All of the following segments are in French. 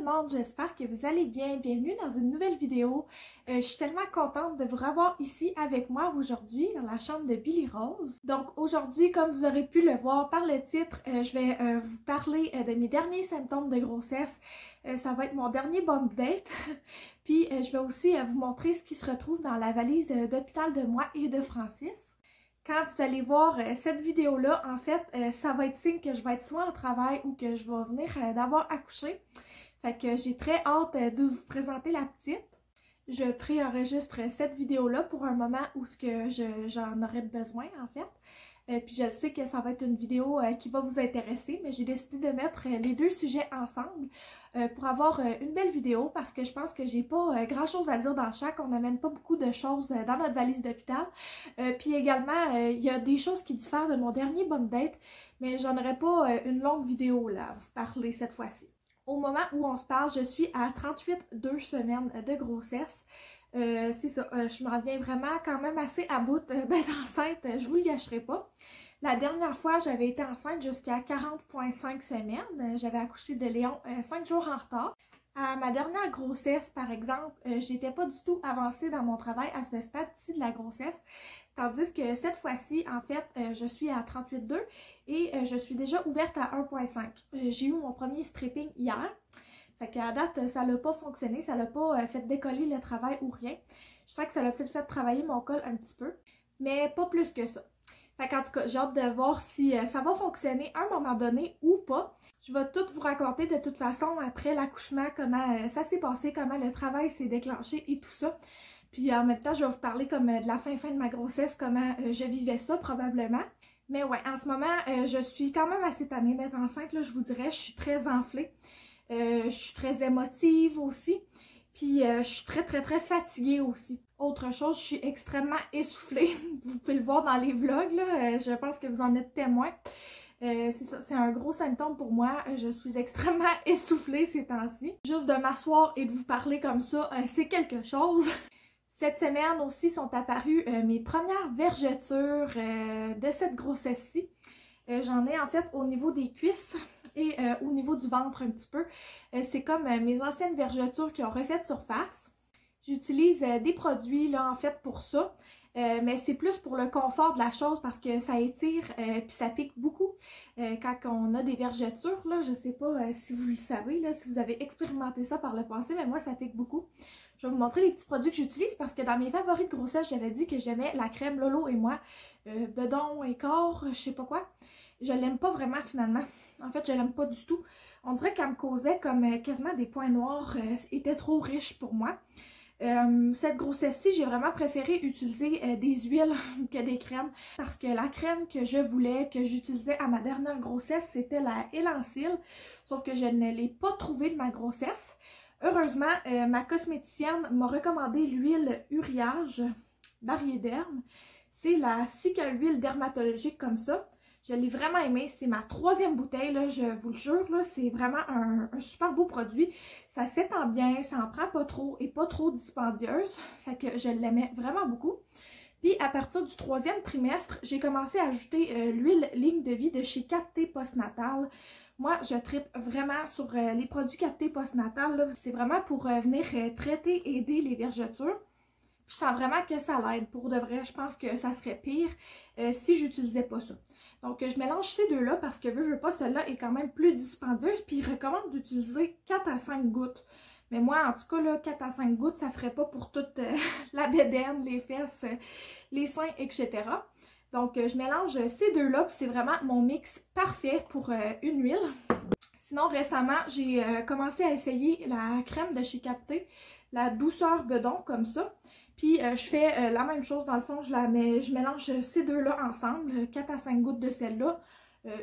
monde, j'espère que vous allez bien. Bienvenue dans une nouvelle vidéo. Je suis tellement contente de vous revoir ici avec moi aujourd'hui dans la chambre de Billy Rose. Donc aujourd'hui, comme vous aurez pu le voir par le titre, je vais vous parler de mes derniers symptômes de grossesse. Ça va être mon dernier bump date. Puis je vais aussi vous montrer ce qui se retrouve dans la valise d'hôpital de moi et de Francis. Quand vous allez voir cette vidéo-là, en fait, ça va être signe que je vais être soit en travail ou que je vais venir d'avoir accouché. Fait que j'ai très hâte de vous présenter la petite. Je préenregistre cette vidéo-là pour un moment où j'en aurais besoin, en fait. Puis je sais que ça va être une vidéo qui va vous intéresser, mais j'ai décidé de mettre les deux sujets ensemble pour avoir une belle vidéo parce que je pense que j'ai pas grand chose à dire dans chaque. On n'amène pas beaucoup de choses dans notre valise d'hôpital. Puis également, il y a des choses qui diffèrent de mon dernier bump date, mais j'en aurai pas une longue vidéo là, à vous parler cette fois-ci. Au moment où on se parle, je suis à 38 semaines de grossesse. C'est ça, je me reviens vraiment quand même assez à bout d'être enceinte, je vous le gâcherai pas. La dernière fois, j'avais été enceinte jusqu'à 40,5 semaines. J'avais accouché de Léon 5 jours en retard. À ma dernière grossesse, par exemple, j'étais pas du tout avancée dans mon travail à ce stade-ci de la grossesse. Tandis que cette fois-ci, en fait, je suis à 38,2 et je suis déjà ouverte à 1,5. J'ai eu mon premier stripping hier. Fait qu'à date, ça l'a pas fonctionné, ça l'a pas fait décoller le travail ou rien. Je sens que ça l'a peut-être fait travailler mon col un petit peu, mais pas plus que ça. Fait qu'en tout cas, j'ai hâte de voir si ça va fonctionner à un moment donné ou pas. Je vais tout vous raconter de toute façon après l'accouchement, comment ça s'est passé, comment le travail s'est déclenché et tout ça. Puis en même temps, je vais vous parler comme de la fin de ma grossesse, comment je vivais ça probablement. Mais ouais, en ce moment, je suis quand même assez tannée d'être enceinte, là, je vous dirais, je suis très enflée. Je suis très émotive aussi. Puis je suis très fatiguée aussi. Autre chose, je suis extrêmement essoufflée. Vous pouvez le voir dans les vlogs, là. Je pense que vous en êtes témoin. C'est ça, c'est un gros symptôme pour moi. Je suis extrêmement essoufflée ces temps-ci. Juste de m'asseoir et de vous parler comme ça, c'est quelque chose. Cette semaine aussi sont apparues mes premières vergetures de cette grossesse-ci. J'en ai en fait au niveau des cuisses et au niveau du ventre un petit peu. C'est comme mes anciennes vergetures qui ont refait surface. J'utilise des produits là en fait pour ça, mais c'est plus pour le confort de la chose parce que ça étire puis ça pique beaucoup quand on a des vergetures. Là, je sais pas si vous le savez, là, si vous avez expérimenté ça par le passé, mais moi ça pique beaucoup. Je vais vous montrer les petits produits que j'utilise parce que dans mes favoris de grossesse, j'avais dit que j'aimais la crème Lolo et moi, bedon et corps, je sais pas quoi. Je l'aime pas vraiment finalement. En fait, je l'aime pas du tout. On dirait qu'elle me causait comme quasiment des points noirs. C'était trop riche pour moi. Cette grossesse-ci, j'ai vraiment préféré utiliser des huiles que des crèmes. Parce que la crème que je voulais, que j'utilisais à ma dernière grossesse, c'était la Elansil. Sauf que je ne l'ai pas trouvée de ma grossesse. Heureusement, ma cosméticienne m'a recommandé l'huile Uriage Bariéderm. C'est la Cica huile dermatologique comme ça. Je l'ai vraiment aimé, c'est ma 3e bouteille, là, je vous le jure, c'est vraiment un super beau produit. Ça s'étend bien, ça en prend pas trop et pas trop dispendieuse, fait que je l'aimais vraiment beaucoup. Puis à partir du 3e trimestre, j'ai commencé à ajouter l'huile ligne de vie de chez 4T Postnatal. Moi, je trippe vraiment sur les produits 4T Postnatal, c'est vraiment pour venir traiter et aider les vergetures. Je sens vraiment que ça l'aide. Pour de vrai, je pense que ça serait pire si j'utilisais pas ça. Donc, je mélange ces deux-là parce que veux pas, celle-là est quand même plus dispendieuse. Puis, il recommande d'utiliser 4 à 5 gouttes. Mais moi, en tout cas, là, 4 à 5 gouttes, ça ferait pas pour toute la bédaine, les fesses, les seins, etc. Donc, je mélange ces deux-là. Puis, c'est vraiment mon mix parfait pour une huile. Sinon, récemment, j'ai commencé à essayer la crème de chez 4T, la douceur bedon, comme ça. Puis je fais la même chose dans le fond, je mélange ces deux-là ensemble, 4 à 5 gouttes de celle-là,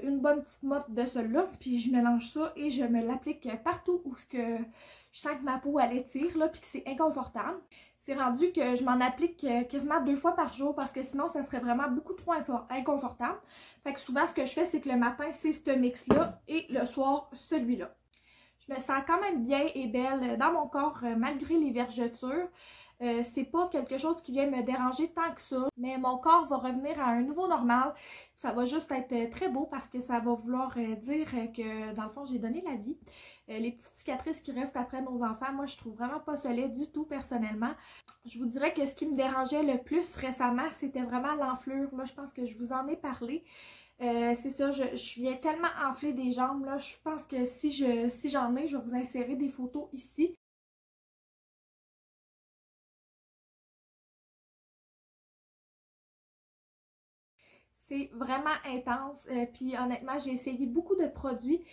une bonne petite motte de celle-là, puis je mélange ça et je me l'applique partout où je sens que ma peau elle étire là, puis que c'est inconfortable. C'est rendu que je m'en applique quasiment 2 fois par jour parce que sinon ça serait vraiment beaucoup trop inconfortable. Fait que souvent ce que je fais c'est que le matin c'est ce mix-là et le soir celui-là. Je me sens quand même bien et belle dans mon corps malgré les vergetures. C'est pas quelque chose qui vient me déranger tant que ça, mais mon corps va revenir à un nouveau normal. Ça va juste être très beau parce que ça va vouloir dire que dans le fond j'ai donné la vie. les petites cicatrices qui restent après nos enfants, moi je trouve vraiment pas ça laid du tout personnellement. Je vous dirais que ce qui me dérangeait le plus récemment, c'était vraiment l'enflure. Là, je pense que je vous en ai parlé. C'est ça, je viens tellement enfler des jambes, là, je pense que si j'en ai, je vais vous insérer des photos ici. C'est vraiment intense, puis honnêtement, j'ai essayé beaucoup de produits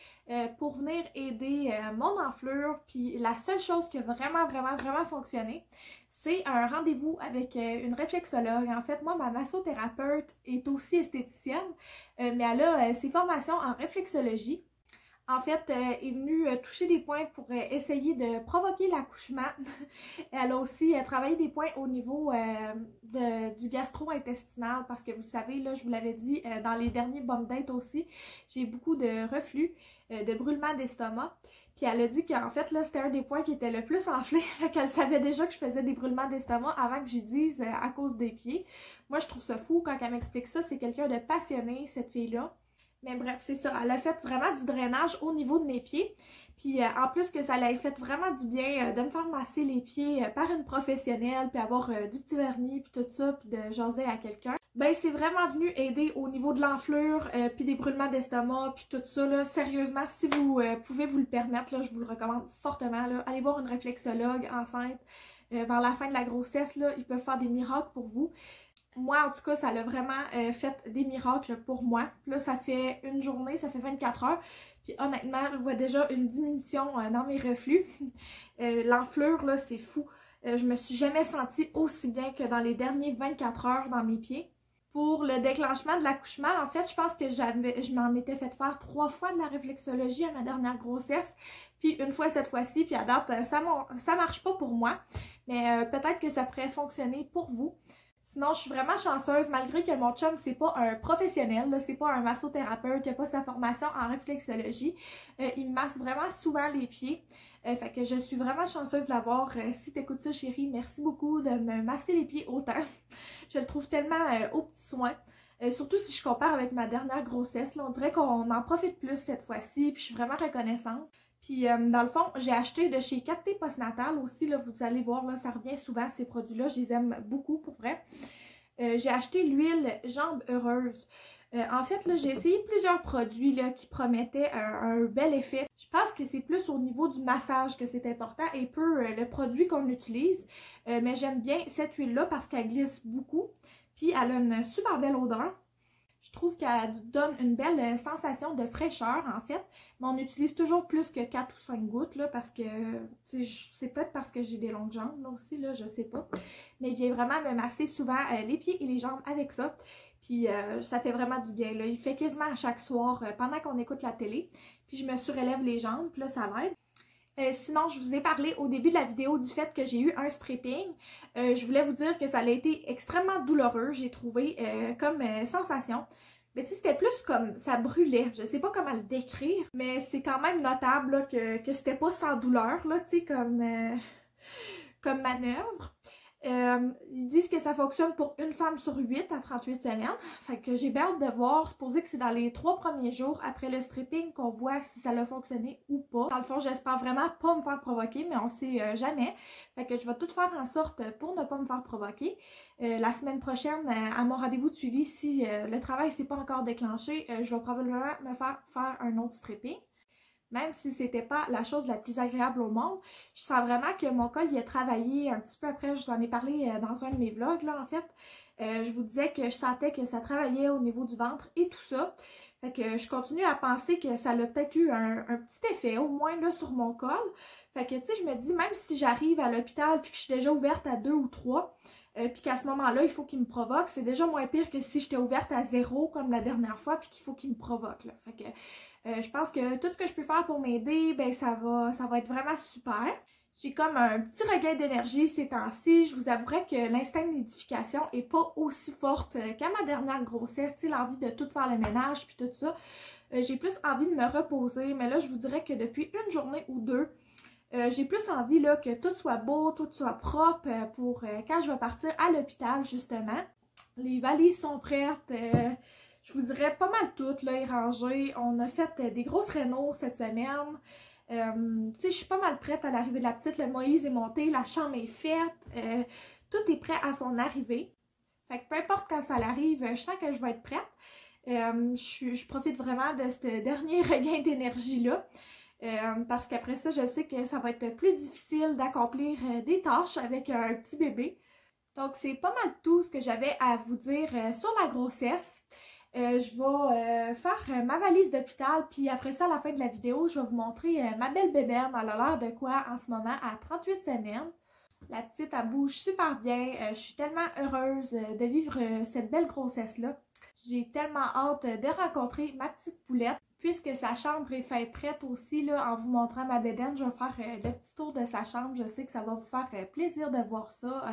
pour venir aider mon enflure, puis la seule chose qui a vraiment fonctionné, c'est un rendez-vous avec une réflexologue. En fait, moi, ma massothérapeute est aussi esthéticienne, mais elle a ses formations en réflexologie. En fait, est venue toucher des points pour essayer de provoquer l'accouchement. Elle a aussi travaillé des points au niveau du gastro-intestinal parce que vous le savez, là, je vous l'avais dit dans les derniers bum dates aussi, j'ai beaucoup de reflux, de brûlements d'estomac. Puis elle a dit qu'en fait, là, c'était un des points qui était le plus enflé. Qu'elle savait déjà que je faisais des brûlements d'estomac avant que j'y dise à cause des pieds. Moi, je trouve ça fou quand elle m'explique ça. C'est quelqu'un de passionné, cette fille-là. Mais bref, c'est ça. Elle a fait vraiment du drainage au niveau de mes pieds. Puis en plus que ça l'ait fait vraiment du bien de me faire masser les pieds par une professionnelle, puis avoir du petit vernis, puis tout ça, puis de jaser à quelqu'un. Ben c'est vraiment venu aider au niveau de l'enflure, puis des brûlements d'estomac, puis tout ça, là. Sérieusement, si vous pouvez vous le permettre, là, je vous le recommande fortement, là. Allez voir une réflexologue enceinte vers la fin de la grossesse, là. Ils peuvent faire des miracles pour vous. Moi, en tout cas, ça a vraiment fait des miracles pour moi. Puis là, ça fait une journée, ça fait 24 heures. Puis honnêtement, je vois déjà une diminution dans mes reflux. L'enflure, là, c'est fou. Je me suis jamais sentie aussi bien que dans les derniers 24 heures dans mes pieds. Pour le déclenchement de l'accouchement, en fait, je pense que je m'en étais fait faire 3 fois de la réflexologie à ma dernière grossesse. Puis une fois cette fois-ci, puis à date, ça marche pas pour moi. Mais peut-être que ça pourrait fonctionner pour vous. Sinon, je suis vraiment chanceuse, malgré que mon chum, c'est pas un professionnel, c'est pas un massothérapeute, qui a pas sa formation en réflexologie. Il me masse vraiment souvent les pieds. Fait que je suis vraiment chanceuse de l'avoir. Si t'écoutes ça, chérie, merci beaucoup de me masser les pieds autant. Je le trouve tellement aux petits soins. Surtout si je compare avec ma dernière grossesse, là, on dirait qu'on en profite plus cette fois-ci, puis je suis vraiment reconnaissante. Puis dans le fond, j'ai acheté de chez 4T Postnatal aussi, là, vous allez voir, là, ça revient souvent ces produits-là, je les aime beaucoup pour vrai. J'ai acheté l'huile Jambes Heureuses. En fait, là, j'ai essayé plusieurs produits là, qui promettaient un bel effet. Je pense que c'est plus au niveau du massage que c'est important et peu le produit qu'on utilise. Mais j'aime bien cette huile-là parce qu'elle glisse beaucoup. Puis elle a une super belle odeur. Je trouve qu'elle donne une belle sensation de fraîcheur en fait, mais on utilise toujours plus que 4 ou 5 gouttes là, parce que c'est peut-être parce que j'ai des longues jambes là aussi, là, je sais pas. Mais il vient vraiment me masser souvent les pieds et les jambes avec ça. Puis ça fait vraiment du bien là. Il fait quasiment à chaque soir pendant qu'on écoute la télé. Puis je me surélève les jambes, puis là ça l'aide. Sinon, je vous ai parlé au début de la vidéo du fait que j'ai eu un stripping. Je voulais vous dire que ça a été extrêmement douloureux, j'ai trouvé comme sensation. Mais tu sais, c'était plus comme ça brûlait. Je sais pas comment le décrire, mais c'est quand même notable là, que c'était pas sans douleur, là, tu sais, comme manœuvre. Ils disent que ça fonctionne pour une femme sur 8 à 38 semaines. Fait que j'ai bien hâte de voir. Supposé que c'est dans les 3 premiers jours après le stripping qu'on voit si ça a fonctionné ou pas. Dans le fond, j'espère vraiment pas me faire provoquer, mais on sait jamais. Fait que je vais tout faire en sorte pour ne pas me faire provoquer. La semaine prochaine, à mon rendez-vous de suivi, si le travail s'est pas encore déclenché, je vais probablement me faire un autre stripping. Même si c'était pas la chose la plus agréable au monde, je sens vraiment que mon col y a travaillé un petit peu après, je vous en ai parlé dans un de mes vlogs là en fait. Je vous disais que je sentais que ça travaillait au niveau du ventre et tout ça. Fait que je continue à penser que ça a peut-être eu un petit effet, au moins là sur mon col. Fait que tu sais, je me dis, même si j'arrive à l'hôpital puis que je suis déjà ouverte à 2 ou 3, puis qu'à ce moment-là, il faut qu'il me provoque, c'est déjà moins pire que si j'étais ouverte à 0 comme la dernière fois puis qu'il faut qu'il me provoque là. Fait que je pense que tout ce que je peux faire pour m'aider, ben ça va être vraiment super. J'ai comme un petit regain d'énergie ces temps-ci. Je vous avouerai que l'instinct de nidification est pas aussi forte qu'à ma dernière grossesse, tu sais, l'envie de tout faire le ménage puis tout ça. J'ai plus envie de me reposer, mais là, je vous dirais que depuis une journée ou deux, j'ai plus envie là, que tout soit beau, tout soit propre pour quand je vais partir à l'hôpital, justement. Les valises sont prêtes. Je vous dirais pas mal toutes, là, et rangées. On a fait des grosses rénaux cette semaine. Tu sais, je suis pas mal prête à l'arrivée de la petite. Le Moïse est monté, la chambre est faite. Tout est prêt à son arrivée. Fait que peu importe quand ça arrive, je sens que je vais être prête. Je profite vraiment de ce dernier regain d'énergie-là. Parce qu'après ça, je sais que ça va être plus difficile d'accomplir des tâches avec un petit bébé. Donc, c'est pas mal tout ce que j'avais à vous dire sur la grossesse. Je vais faire ma valise d'hôpital, puis après ça, à la fin de la vidéo, je vais vous montrer ma belle bédaine. Elle a l'air de quoi en ce moment à 38 semaines. La petite, elle bouge super bien. Je suis tellement heureuse de vivre cette belle grossesse-là. J'ai tellement hâte de rencontrer ma petite poulette. Puisque sa chambre est faite prête aussi, là, en vous montrant ma bédaine, je vais faire le petit tour de sa chambre. Je sais que ça va vous faire plaisir de voir ça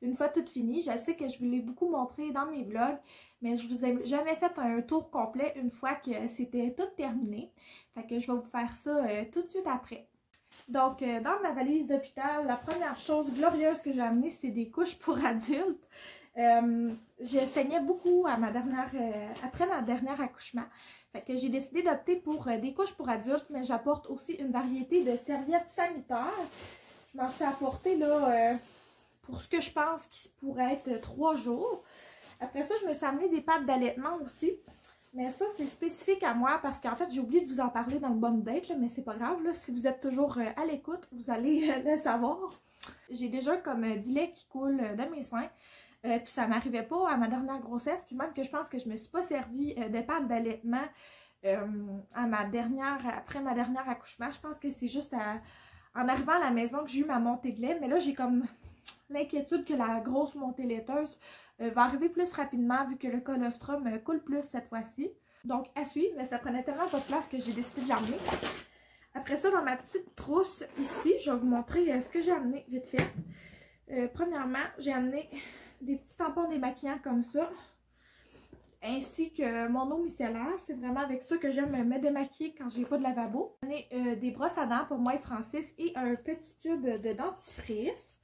une fois tout fini. Je sais que je vous l'ai beaucoup montré dans mes vlogs, mais je vous ai jamais fait un tour complet une fois que c'était tout terminé. Fait que je vais vous faire ça tout de suite après. Donc, dans ma valise d'hôpital, la première chose glorieuse que j'ai amenée, c'est des couches pour adultes. Je saignais beaucoup à après ma dernière accouchement. Fait que j'ai décidé d'opter pour des couches pour adultes, mais j'apporte aussi une variété de serviettes sanitaires. Je m'en suis apporté là pour ce que je pense qu'il pourrait être 3 jours. Après ça, je me suis amené des pattes d'allaitement aussi. Mais ça, c'est spécifique à moi parce qu'en fait, j'ai oublié de vous en parler dans le bon date, là, mais c'est pas grave. Là, si vous êtes toujours à l'écoute, vous allez le savoir. J'ai déjà comme du lait qui coule de mes seins. Puis ça m'arrivait pas à ma dernière grossesse, puis même que je pense que je me suis pas servi de pâte d'allaitement après ma dernière accouchement. Je pense que c'est juste en arrivant à la maison que j'ai eu ma montée de lait, mais là j'ai comme l'inquiétude que la grosse montée laiteuse va arriver plus rapidement vu que le colostrum coule plus cette fois-ci. Donc à suivre, mais ça prenait tellement pas de place que j'ai décidé de l'amener. Après ça, dans ma petite trousse ici, je vais vous montrer ce que j'ai amené vite fait. Premièrement, j'ai amené des petits tampons démaquillants comme ça, ainsi que mon eau micellaire. C'est vraiment avec ça que j'aime me démaquiller quand j'ai pas de lavabo. J'ai des brosses à dents pour moi et Francis et un petit tube de dentifrice.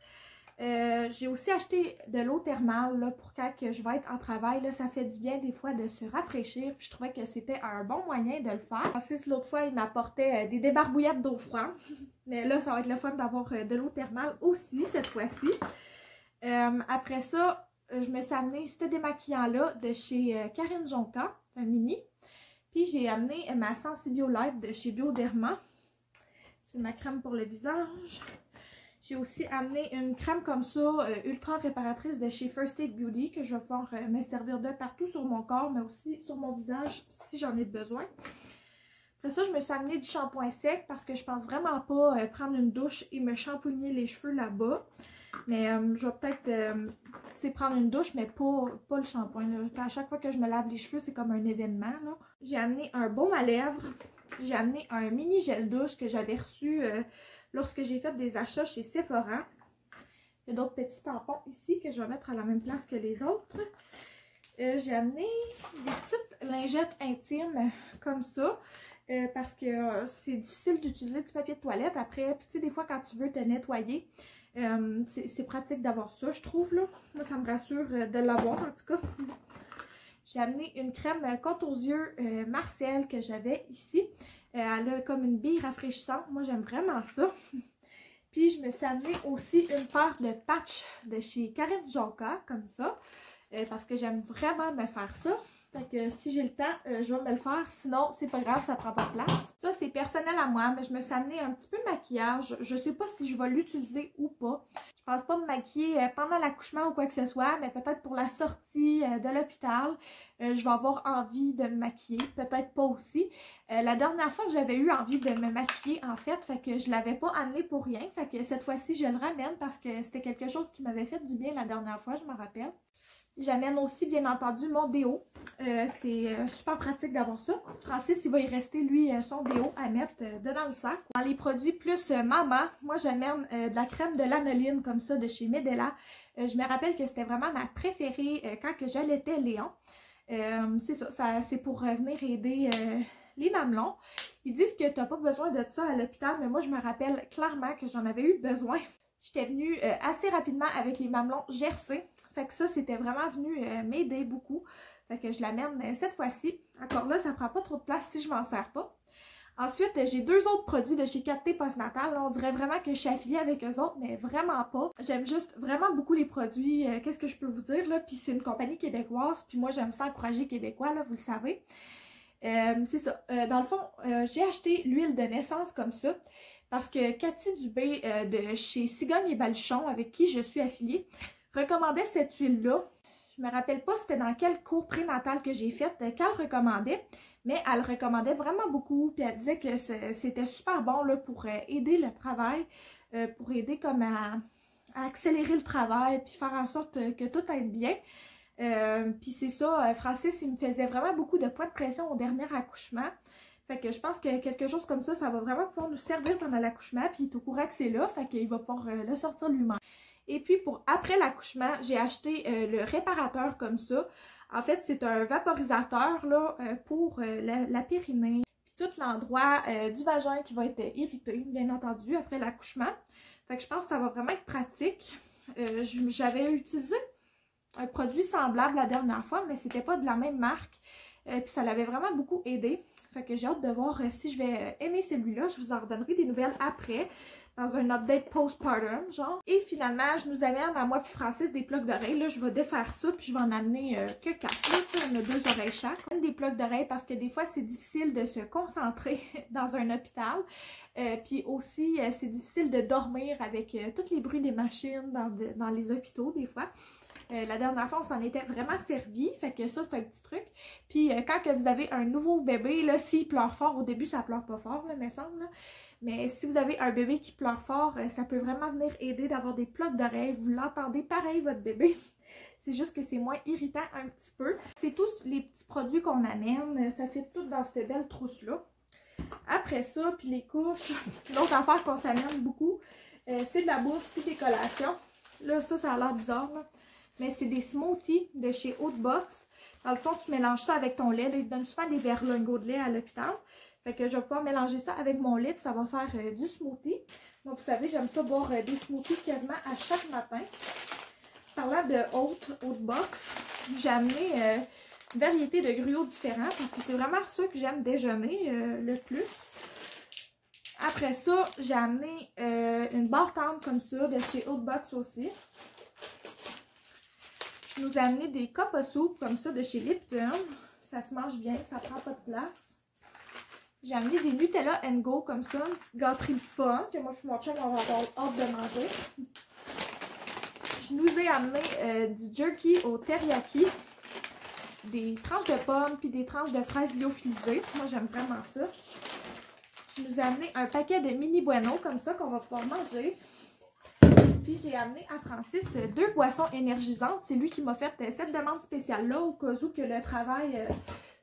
J'ai aussi acheté de l'eau thermale là, pour quand que je vais être en travail. Là, ça fait du bien des fois de se rafraîchir. Puis je trouvais que c'était un bon moyen de le faire. Francis, l'autre fois, il m'apportait des débarbouillettes d'eau froide. Mais là, ça va être le fun d'avoir de l'eau thermale aussi cette fois-ci. Après ça, je me suis amené ce démaquillant-là de chez Karine Jonca, un mini. Puis j'ai amené ma Sensibio Light de chez Bioderma. C'est ma crème pour le visage. J'ai aussi amené une crème comme ça, ultra réparatrice de chez First Aid Beauty, que je vais pouvoir me servir de partout sur mon corps, mais aussi sur mon visage si j'en ai besoin. Après ça, je me suis amené du shampoing sec parce que je pense vraiment pas prendre une douche et me shampooiner les cheveux là-bas. Mais je vais peut-être prendre une douche, mais pas le shampoing. À chaque fois que je me lave les cheveux, c'est comme un événement. J'ai amené un baume à lèvres. J'ai amené un mini gel douche que j'avais reçu lorsque j'ai fait des achats chez Sephora. Il y a d'autres petits tampons ici que je vais mettre à la même place que les autres. J'ai amené des petites lingettes intimes comme ça. Parce que c'est difficile d'utiliser du papier de toilette après. Puis tu sais, des fois quand tu veux te nettoyer, c'est pratique d'avoir ça, je trouve, là. Moi, ça me rassure de l'avoir, en tout cas. J'ai amené une crème contre aux yeux Marcel que j'avais ici. Elle a comme une bille rafraîchissante. Moi, j'aime vraiment ça. Puis, je me suis amené aussi une paire de patchs de chez Karine Jonca, comme ça. Parce que j'aime vraiment me faire ça. Fait que si j'ai le temps, je vais me le faire. Sinon, c'est pas grave, ça prend pas de place. Ça, c'est personnel à moi, mais je me suis amené un petit peu de maquillage. Je sais pas si je vais l'utiliser ou pas. Je pense pas me maquiller pendant l'accouchement ou quoi que ce soit, mais peut-être pour la sortie de l'hôpital, je vais avoir envie de me maquiller. Peut-être pas aussi. La dernière fois, j'avais eu envie de me maquiller, en fait que je l'avais pas amené pour rien. Fait que cette fois-ci, je le ramène parce que c'était quelque chose qui m'avait fait du bien la dernière fois, je me rappelle. J'amène aussi, bien entendu, mon déo. C'est super pratique d'avoir ça. Francis, il va y rester, lui, son déo à mettre dedans le sac. Dans les produits plus mama, moi, j'amène de la crème de lanoline, comme ça, de chez Medela. Je me rappelle que c'était vraiment ma préférée quand que j'allaitais Léon. C'est ça, c'est pour venir aider les mamelons. Ils disent que tu n'as pas besoin de ça à l'hôpital, mais moi, je me rappelle clairement que j'en avais eu besoin. J'étais venue assez rapidement avec les mamelons gercés. Fait que ça, c'était vraiment venu m'aider beaucoup. Fait que je l'amène cette fois-ci. Encore là, ça prend pas trop de place si je m'en sers pas. Ensuite, j'ai 2 autres produits de chez 4T Postnatal. On dirait vraiment que je suis affiliée avec eux autres, mais vraiment pas. J'aime juste vraiment beaucoup les produits. Qu'est-ce que je peux vous dire, là? Puis c'est une compagnie québécoise, puis moi j'aime ça encourager les Québécois, là, vous le savez. C'est ça. Dans le fond, j'ai acheté l'huile de naissance comme ça, parce que Cathy Dubé de chez Cigogne et Baluchon, avec qui je suis affiliée, recommandait cette huile-là. Je me rappelle pas c'était dans quel cours prénatal que j'ai fait qu'elle recommandait, mais elle recommandait vraiment beaucoup, puis elle disait que c'était super bon là, pour aider le travail, pour aider comme à accélérer le travail, puis faire en sorte que tout aille bien. Puis c'est ça, Francis, il me faisait vraiment beaucoup de points de pression au dernier accouchement. Fait que je pense que quelque chose comme ça va vraiment pouvoir nous servir pendant l'accouchement, puis il est au courant que c'est là, fait qu'il va pouvoir le sortir lui-même. Et puis pour après l'accouchement, j'ai acheté le réparateur comme ça. En fait, c'est un vaporisateur là, pour la périnée, puis tout l'endroit du vagin qui va être irrité, bien entendu, après l'accouchement. Fait que je pense que ça va vraiment être pratique. J'avais utilisé un produit semblable la dernière fois, mais c'était pas de la même marque. Puis ça l'avait vraiment beaucoup aidé. Fait que j'ai hâte de voir si je vais aimer celui-là. Je vous en redonnerai des nouvelles après, dans un update postpartum, genre. Et finalement, je nous amène à moi puis Francis des plugs d'oreilles. Là, je vais défaire ça, puis je vais en amener que 4. Là, on a 2 oreilles chaque. Des plugs d'oreilles parce que des fois, c'est difficile de se concentrer dans un hôpital. Puis aussi, c'est difficile de dormir avec tous les bruits des machines dans les hôpitaux, des fois. La dernière fois, on s'en était vraiment servi, fait que ça, c'est un petit truc. Puis quand que vous avez un nouveau bébé, là, s'il pleure fort, au début, ça pleure pas fort, là, me semble, là. Mais si vous avez un bébé qui pleure fort, ça peut vraiment venir aider d'avoir des plugs d'oreilles. Vous l'entendez pareil, votre bébé. C'est juste que c'est moins irritant un petit peu. C'est tous les petits produits qu'on amène. Ça fait tout dans cette belle trousse-là. Après ça, puis les couches, l'autre affaire qu'on s'amène beaucoup, c'est de la bouffe puis des collations. Là, ça a l'air bizarre, là. Mais c'est des smoothies de chez Hautebox. Dans le fond, tu mélanges ça avec ton lait. Là, ils te donnent souvent des berlingots de lait à l'hôpital. Fait que je vais pouvoir mélanger ça avec mon lait, puis ça va faire du smoothie. Donc, vous savez, j'aime ça boire des smoothies quasiment à chaque matin. Parlant de Hautebox, j'ai amené une variété de gruots différents parce que c'est vraiment ça que j'aime déjeuner le plus. Après ça, j'ai amené une barre tendre comme ça de chez Hautebox aussi. Je nous ai amené des cups à soupe comme ça de chez Lipton. Ça se mange bien, ça prend pas de place. J'ai amené des Nutella & Go comme ça, une petite gâterie de fun que moi et mon chum on va avoir hâte de manger. Je nous ai amené du jerky au teriyaki, des tranches de pommes puis des tranches de fraises lyophilisées. Moi j'aime vraiment ça. Je nous ai amené un paquet de mini bueno comme ça qu'on va pouvoir manger. Puis j'ai amené à Francis 2 boissons énergisantes. C'est lui qui m'a fait cette demande spéciale-là au cas où que le travail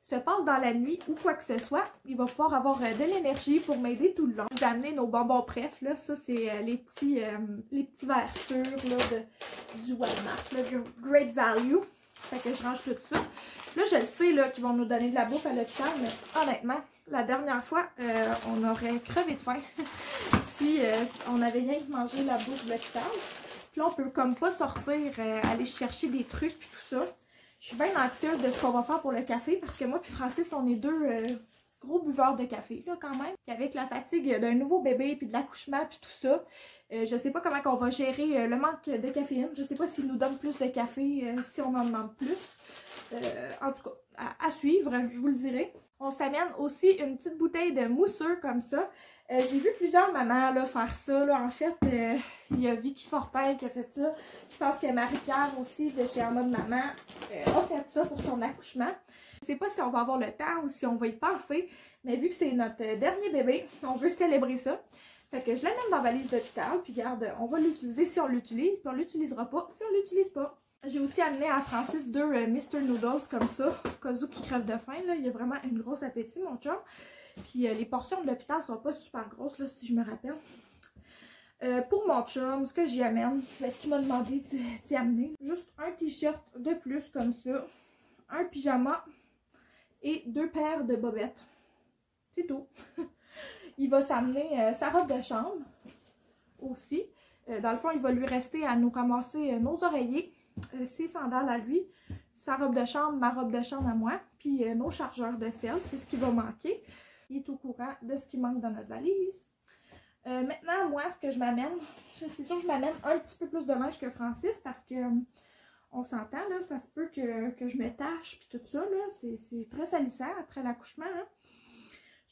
se passe dans la nuit ou quoi que ce soit. Il va pouvoir avoir de l'énergie pour m'aider tout le long. J'ai amené nos bonbons préf, là. Ça, c'est les petits verres sûrs là, du Walmart, là, du Great Value. Fait que je range tout ça. Là, je le sais là qu'ils vont nous donner de la bouffe à l'hôpital, mais honnêtement, la dernière fois, on aurait crevé de faim si on avait rien que mangé la bouffe de l'hôpital. Puis là, on peut comme pas sortir, aller chercher des trucs puis tout ça. Je suis bien anxieuse de ce qu'on va faire pour le café parce que moi puis Francis, on est 2 gros buveurs de café là quand même. Puis avec la fatigue d'un nouveau bébé puis de l'accouchement puis tout ça, je sais pas comment on va gérer le manque de caféine. Je sais pas s'ils nous donnent plus de café si on en demande plus. En tout cas, à suivre, je vous le dirai. On s'amène aussi une petite bouteille de mousseux comme ça. J'ai vu plusieurs mamans là, faire ça. Là. En fait, il y a Vicky Fortin qui a fait ça. Je pense que Marie-Pierre aussi, de chez En Mode Maman, a fait ça pour son accouchement. Je sais pas si on va avoir le temps ou si on va y penser, mais vu que c'est notre dernier bébé, on veut célébrer ça. Fait que je l'amène dans la valise d'hôpital, puis regarde, on va l'utiliser si on l'utilise, puis on l'utilisera pas si on l'utilise pas. J'ai aussi amené à Francis 2 Mr. Noodles comme ça, au cas où qui crève de faim, là. Il y a vraiment un gros appétit, mon chum. Puis les portions de l'hôpital sont pas super grosses, là, si je me rappelle. Pour mon chum, ce que j'y amène, ce qu'il m'a demandé d'y amener, juste un t-shirt de plus comme ça, un pyjama et 2 paires de bobettes. C'est tout. Il va s'amener sa robe de chambre aussi. Dans le fond, il va lui rester à nous ramasser nos oreillers, ses sandales à lui, sa robe de chambre, ma robe de chambre à moi, puis nos chargeurs de sel, c'est ce qui va manquer. Il est au courant de ce qui manque dans notre valise. Maintenant, moi, ce que je m'amène, c'est sûr que je m'amène un petit peu plus de linge que Francis parce que on s'entend, là, ça se peut que je me tâche puis tout ça, là, c'est très salissant après l'accouchement. Hein.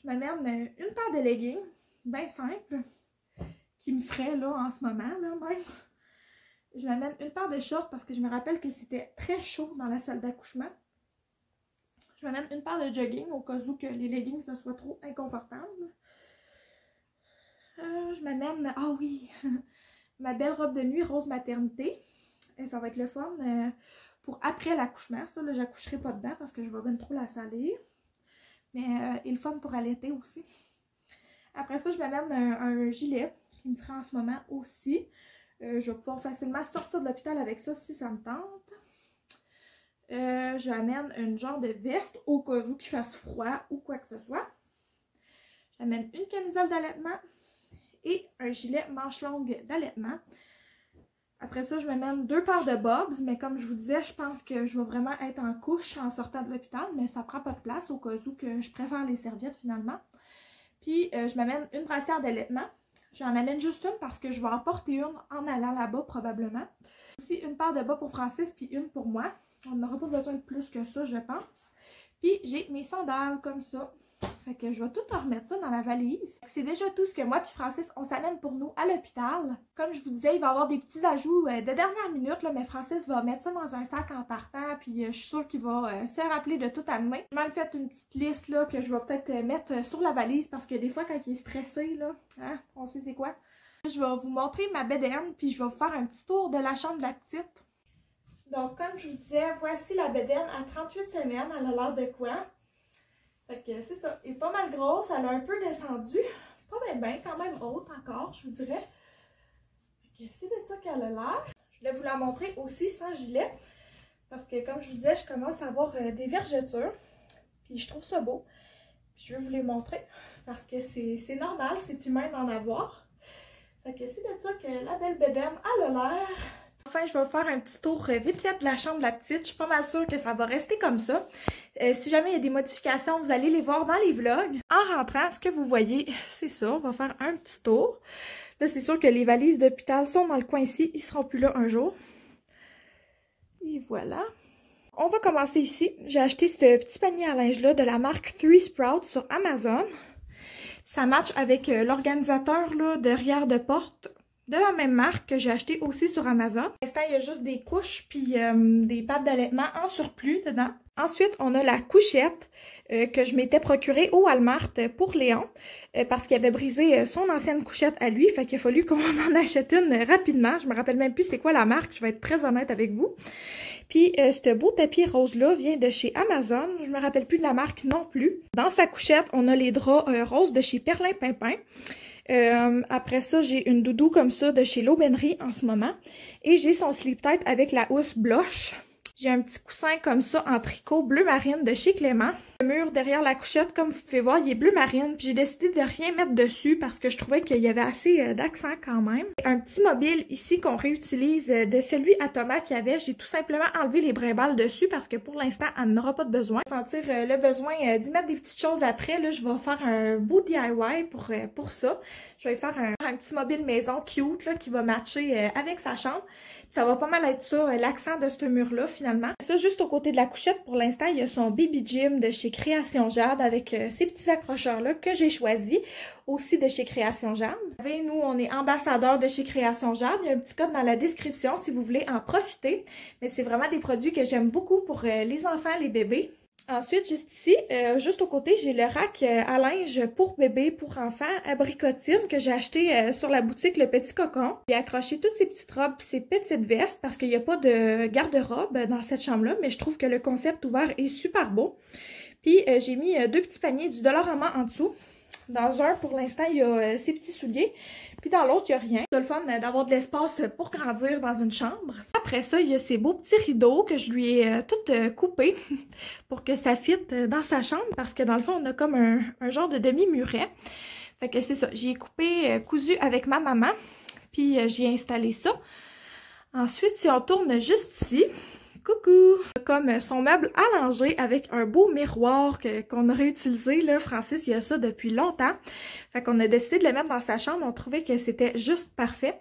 Je m'amène une paire de leggings, bien simple, qui me ferait là en ce moment, là même. Je m'amène une paire de shorts parce que je me rappelle que c'était très chaud dans la salle d'accouchement. Je m'amène une paire de jogging au cas où que les leggings ça soit trop inconfortable. Je m'amène, ah oui, ma belle robe de nuit rose maternité. Et ça va être le fun pour après l'accouchement. Ça, là, j'accoucherai pas dedans parce que je vais bien trop la salir. Mais il est le fun pour allaiter aussi. Après ça, je m'amène un gilet qui me ferait en ce moment aussi. Je vais pouvoir facilement sortir de l'hôpital avec ça si ça me tente. J'amène une genre de veste au cas où qu'il fasse froid ou quoi que ce soit. J'amène une camisole d'allaitement et un gilet manche longue d'allaitement. Après ça, je m'amène deux paires de bobs, mais comme je vous disais, je pense que je vais vraiment être en couche en sortant de l'hôpital, mais ça prend pas de place au cas où que je préfère les serviettes finalement. Puis, je m'amène une brassière d'allaitement. J'en amène juste une parce que je vais en porter une en allant là-bas probablement. Aussi une paire de bas pour Francis puis une pour moi. On n'aura pas besoin de plus que ça, je pense. Puis, j'ai mes sandales comme ça. Fait que je vais tout remettre ça dans la valise. C'est déjà tout ce que moi puis Francis, on s'amène pour nous à l'hôpital. Comme je vous disais, il va y avoir des petits ajouts de dernière minute, là, mais Francis va mettre ça dans un sac en partant. Puis je suis sûre qu'il va se rappeler de tout amener. J'ai même fait une petite liste là, que je vais peut-être mettre sur la valise parce que des fois, quand il est stressé, là, hein, on sait c'est quoi. Je vais vous montrer ma bedaine puis je vais vous faire un petit tour de la chambre de la petite. Donc, comme je vous disais, voici la bedaine à 38 semaines. Elle a l'air de quoi? Fait que c'est ça. Elle est pas mal grosse. Elle a un peu descendu. Pas bien, quand même haute encore, je vous dirais. Fait que c'est de ça qu'elle a l'air. Je voulais vous la montrer aussi sans gilet. Parce que comme je vous disais, je commence à avoir des vergetures. Puis je trouve ça beau. Puis je veux vous les montrer. Parce que c'est normal, c'est humain d'en avoir. Fait que c'est de ça que la belle bedaine, elle a l'air. Enfin, je vais faire un petit tour vite fait de la chambre de la petite. Je suis pas mal sûre que ça va rester comme ça. Si jamais il y a des modifications, vous allez les voir dans les vlogs. En rentrant, ce que vous voyez, c'est ça. On va faire un petit tour. Là, c'est sûr que les valises d'hôpital sont dans le coin ici. Ils seront plus là un jour. Et voilà. On va commencer ici. J'ai acheté ce petit panier à linge-là de la marque 3 Sprouts sur Amazon. Ça match avec l'organisateur là derrière de porte. De la même marque que j'ai acheté aussi sur Amazon. Pour l'instant, il y a juste des couches puis des pattes d'allaitement en surplus dedans. Ensuite, on a la couchette que je m'étais procurée au Walmart pour Léon parce qu'il avait brisé son ancienne couchette à lui. Fait qu'il a fallu qu'on en achète une rapidement. Je me rappelle même plus c'est quoi la marque, je vais être très honnête avec vous. Puis, ce beau tapis rose-là vient de chez Amazon. Je me rappelle plus de la marque non plus. Dans sa couchette, on a les draps roses de chez Perlin Pimpin. Après ça, j'ai une doudou comme ça de chez l'Aubainerie en ce moment. Et j'ai son slip-tête avec la housse blush. J'ai un petit coussin comme ça en tricot bleu marine de chez Clément. Le mur derrière la couchette, comme vous pouvez voir, il est bleu marine. Puis j'ai décidé de rien mettre dessus parce que je trouvais qu'il y avait assez d'accent quand même. Un petit mobile ici qu'on réutilise de celui à Thomas qu'il y avait. J'ai tout simplement enlevé les brimbales dessus parce que pour l'instant, elle n'aura pas de besoin. Sentir le besoin d'y mettre des petites choses après, là, je vais faire un beau DIY pour ça. Je vais faire un petit mobile maison cute là, qui va matcher avec sa chambre. Ça va pas mal être ça, l'accent de ce mur-là, finalement. Ça, juste au côté de la couchette, pour l'instant, il y a son Baby Gym de chez Création Jade avec ces petits accrocheurs-là que j'ai choisis, aussi de chez Création Jade. Nous, on est ambassadeurs de chez Création Jade. Il y a un petit code dans la description si vous voulez en profiter. Mais c'est vraiment des produits que j'aime beaucoup pour les enfants, les bébés. Ensuite, juste ici, juste au côté, j'ai le rack à linge pour bébé, pour enfants, à bricotine que j'ai acheté sur la boutique Le Petit Cocon. J'ai accroché toutes ces petites robes et ces petites vestes parce qu'il n'y a pas de garde-robe dans cette chambre-là, mais je trouve que le concept ouvert est super beau. Puis, j'ai mis deux petits paniers du Dollarama en dessous. Dans un, pour l'instant, il y a ces petits souliers. Puis dans l'autre, il n'y a rien. C'est le fun d'avoir de l'espace pour grandir dans une chambre. Après ça, il y a ces beaux petits rideaux que je lui ai tout coupés pour que ça fitte dans sa chambre. Parce que dans le fond, on a comme un genre de demi-muret. Fait que c'est ça. J'ai coupé, cousu avec ma maman. Puis j'ai installé ça. Ensuite, si on tourne juste ici, Coucou! Comme son meuble à langer avec un beau miroir qu'on a réutilisé, là, Francis, il y a ça depuis longtemps. Fait qu'on a décidé de le mettre dans sa chambre, on trouvait que c'était juste parfait.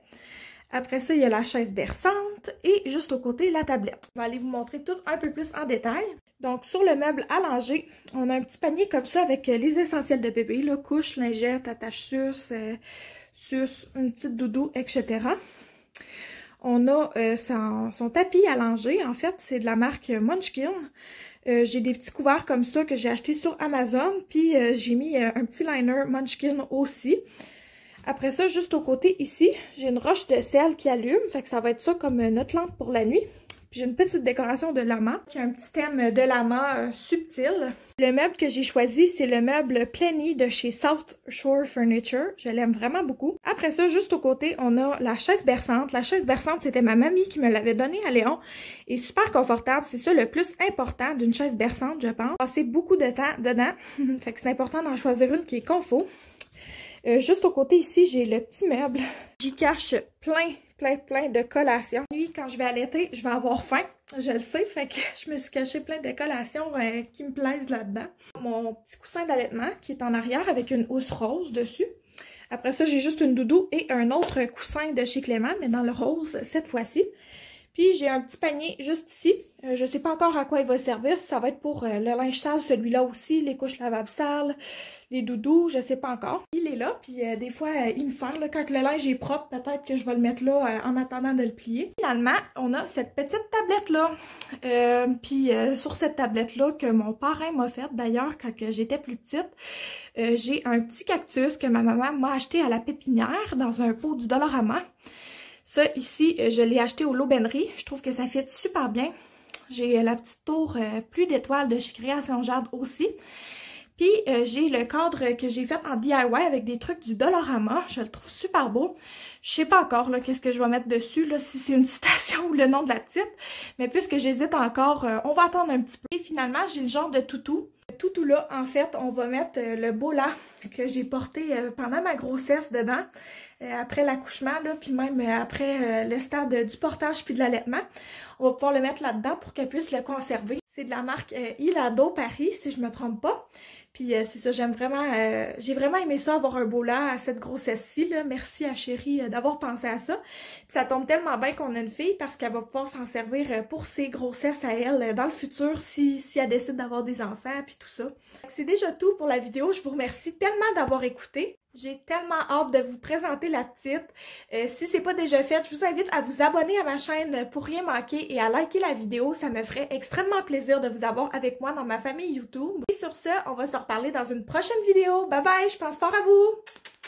Après ça, il y a la chaise berçante et juste au côté, la tablette. Je vais aller vous montrer tout un peu plus en détail. Donc, sur le meuble à langer, on a un petit panier comme ça avec les essentiels de bébé, là, couche, lingette, attache-suce, une petite doudou, etc. On a son tapis à langer, en fait, c'est de la marque Munchkin. J'ai des petits couverts comme ça que j'ai acheté sur Amazon, puis j'ai mis un petit liner Munchkin aussi. Après ça, juste au côté ici, j'ai une roche de sel qui allume, fait que ça va être ça comme notre lampe pour la nuit. Puis j'ai une petite décoration de lama, qui a un petit thème de lama subtil. Le meuble que j'ai choisi, c'est le meuble Plenty de chez South Shore Furniture. Je l'aime vraiment beaucoup. Après ça, juste au côté, on a la chaise berçante. La chaise berçante, c'était ma mamie qui me l'avait donnée à Léon. Et super confortable, c'est ça le plus important d'une chaise berçante, je pense. J'ai passé beaucoup de temps dedans, fait que c'est important d'en choisir une qui est confort. Juste au côté ici, j'ai le petit meuble. J'y cache plein de collations. Lui, quand je vais allaiter, je vais avoir faim. Je le sais, fait que je me suis caché plein de collations qui me plaisent là-dedans. Mon petit coussin d'allaitement qui est en arrière avec une housse rose dessus. Après ça, j'ai juste une doudou et un autre coussin de chez Clément, mais dans le rose cette fois-ci. Puis j'ai un petit panier juste ici. Je sais pas encore à quoi il va servir. Ça va être pour le linge sale, celui-là aussi, les couches lavables sales, les doudous, je sais pas encore. Il est là, puis des fois il me sert là, quand le linge est propre, peut-être que je vais le mettre là en attendant de le plier. Finalement, on a cette petite tablette-là. Puis sur cette tablette-là que mon parrain m'a faite d'ailleurs quand j'étais plus petite, j'ai un petit cactus que ma maman m'a acheté à la pépinière dans un pot du Dollarama. Ça, ici, je l'ai acheté au L'Aubainerie. Je trouve que ça fit super bien. J'ai la petite tour pluie d'étoiles de chez Création Jade aussi. Puis, j'ai le cadre que j'ai fait en DIY avec des trucs du Dollarama. Je le trouve super beau. Je sais pas encore qu'est-ce que je vais mettre dessus, là, si c'est une citation ou le nom de la petite. Mais puisque j'hésite encore, on va attendre un petit peu. Et finalement, j'ai le genre de toutou. Le toutou là, en fait, on va mettre le bola que j'ai porté pendant ma grossesse dedans. Après l'accouchement, puis même après le stade du portage puis de l'allaitement. On va pouvoir le mettre là-dedans pour qu'elle puisse le conserver. C'est de la marque Ilado Paris, si je me trompe pas. Puis c'est ça, j'aime vraiment, j'ai vraiment aimé ça, avoir un bola à cette grossesse-ci, là. Merci à Chérie d'avoir pensé à ça. Puis ça tombe tellement bien qu'on a une fille parce qu'elle va pouvoir s'en servir pour ses grossesses à elle dans le futur si elle décide d'avoir des enfants puis tout ça. C'est déjà tout pour la vidéo. Je vous remercie tellement d'avoir écouté. J'ai tellement hâte de vous présenter la petite. Si c'est pas déjà fait, je vous invite à vous abonner à ma chaîne pour rien manquer et à liker la vidéo. Ça me ferait extrêmement plaisir de vous avoir avec moi dans ma famille YouTube. Et sur ce, on va se reparler dans une prochaine vidéo. Bye bye, je pense fort à vous!